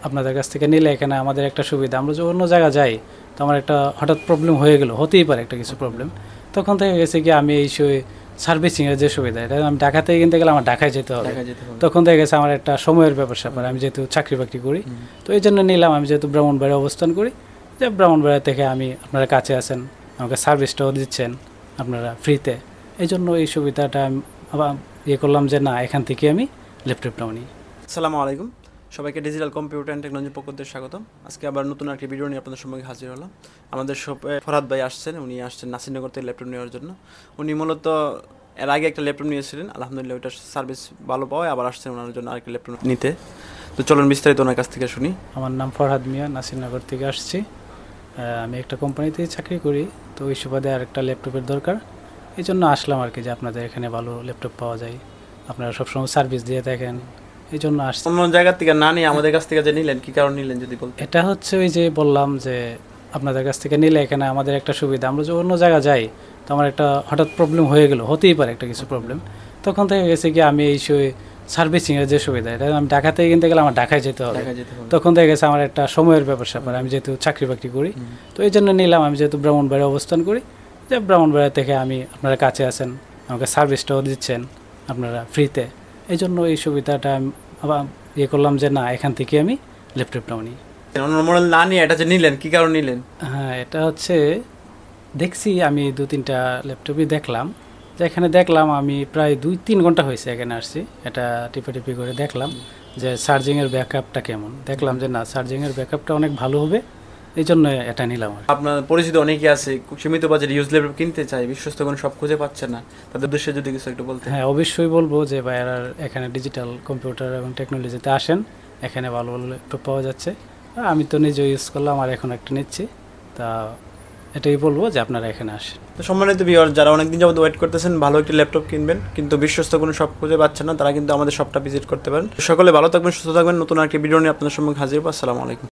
আপনাদের কাছ থেকে নিলে এখানে আমাদের একটা সুবিধা, আমরা যখন অন্য জায়গা যাই তো আমার একটা হঠাৎ প্রবলেম হয়ে গেল, হতেই পারে একটা কিছু প্রবলেম, তখন থেকে গেছে কি আমি এই সার্ভিসিংয়ের যে সুবিধা, এটা আমি ঢাকা থেকে কিনতে গেলে আমার ঢাকায় যেতে হবে, তখন থেকে গেছে আমার একটা সময়ের ব্যবসা পড়ে, আমি যেহেতু চাকরি বাকরি করি, তো এই জন্য নিলাম। আমি যেহেতু ব্রাহ্মণবাড়িয়ায় অবস্থান করি, যে ব্রাহ্মণবাড়িয়া থেকে আমি আপনারা কাছে আছেন, আমাকে সার্ভিসটাও দিচ্ছেন আপনারা ফ্রিতে, এই জন্য এই সুবিধাটা আমি আবার করলাম যে না, এখান থেকে আমি ল্যাপটপটাও নিই। আসসালামু আলাইকুম, সবাইকে ডিজিটাল কম্পিউটার অ্যান্ড টেকনোলজির পক্ষ থেকে স্বাগতম। আজকে আবার নতুন একটি ভিডিও নিয়ে আপনাদের সঙ্গে হাজির হলাম। আমাদের শপে ফরহাদ ভাই আসছেন, উনি আসছেন নাসিরনগর থেকে ল্যাপটপ নেওয়ার জন্য। উনি মূলত এর আগে একটা ল্যাপটপ নিয়েছিলেন, আলহামদুলিল্লাহ ওইটার সার্ভিস ভালো পাওয়ায় আবার আসছেন ওনার জন্য আরেকটা ল্যাপটপ নিতে। তো চলুন বিস্তারিত ওনার কাছ থেকে শুনি। আমার নাম ফরহাদ মিয়া, নাসিরনগর থেকে আসছি। আমি একটা কোম্পানিতে চাকরি করি, তো ওই সুবাদে আরেকটা ল্যাপটপের দরকার, এই জন্য আসলাম আর কি, যে আপনাদের এখানে ভালো ল্যাপটপ পাওয়া যায়, আপনারা সবসময় সার্ভিস দিয়ে থাকেন, এই জন্য আসছি। অন্য জায়গা থেকে না নিয়ে আমাদের কাছ থেকে যে নিলেন, কি কারণ নিলেন যদি বলতেন? এটা হচ্ছে ওই যে বললাম যে আপনাদের কাছ থেকে নিলে এখানে আমাদের একটা সুবিধা, আমরা যখন অন্য জায়গা যাই তো আমার একটা হঠাৎ প্রবলেম হয়ে গেল, হতেই পারে একটা কিছু প্রবলেম, তখন থেকে গেছে কি আমি এই সার্ভিসিংয়ের যে সুবিধা, এটা আমি ঢাকা থেকে কিনতে গেলে আমার ঢাকায় যেতে হবে, তখন থেকে গেছে আমার একটা সময়ের ব্যবসা পড়ে, আমি যেহেতু চাকরি বাকরি করি, তো এই জন্য নিলাম। আমি যেহেতু ব্রাহ্মণবাড়িয়ায় অবস্থান করি, যে ব্রাহ্মণবাড়িয়া থেকে আমি আপনারা কাছে আছেন, আমাকে সার্ভিসটাও দিচ্ছেন আপনারা ফ্রিতে, এই জন্য এই সুবিধাটা আমি আবার করলাম যে না, এখান থেকে আমি ল্যাপটপটাও নিই। অন্য মডেল না নিয়ে এটা যে নিলেন, কি কারণ নিলেন? হ্যাঁ, এটা হচ্ছে দেখছি আমি 2-3টা ল্যাপটপই দেখলাম, যে এখানে দেখলাম আমি প্রায় 2-3 ঘন্টা হয়েছে এখানে আসছি, এটা টিপি করে দেখলাম যে চার্জিংয়ের ব্যাকআপটা কেমন, দেখলাম যে না, চার্জিংয়ের ব্যাকআপটা অনেক ভালো হবে, এই জন্য এটা নিলাম। আপনার পরিচিত অনেকে আছে সীমিত বাজেট ইউজ ল্যাপটপ কিনতে চায়, বিশ্বস্ত কোনো সব খুঁজে পাচ্ছে না, তাদের উদ্দেশ্যে যদি কিছু একটু বলতে। হ্যাঁ, অবশ্যই বলবো যে ভাইয়ারা এখানে ডিজিটাল কম্পিউটার এবং টেকনোলজিতে আসেন, এখানে ভালো ভালো ল্যাপটপ পাওয়া যাচ্ছে, আমি তো নিজে ইউজ করলাম আর এখন একটা নিচ্ছি, তা এটাই বলবো যে আপনারা এখানে আসেন। তো সম্মানিত ভিউয়ার, যারা অনেকদিন যাবত ওয়েট করতেছেন ভালো একটি ল্যাপটপ কিনবেন কিন্তু বিশ্বস্ত কোনো শপ খুঁজে পাচ্ছেন না, তারা কিন্তু আমাদের শপটা ভিজিট করতে পারেন। সকলে ভালো থাকবেন, সুস্থ থাকবেন। নতুন একটি ভিডিও নিয়ে আপনাদের সম্মুখে হাজির হবো। আসসালামু আলাইকুম।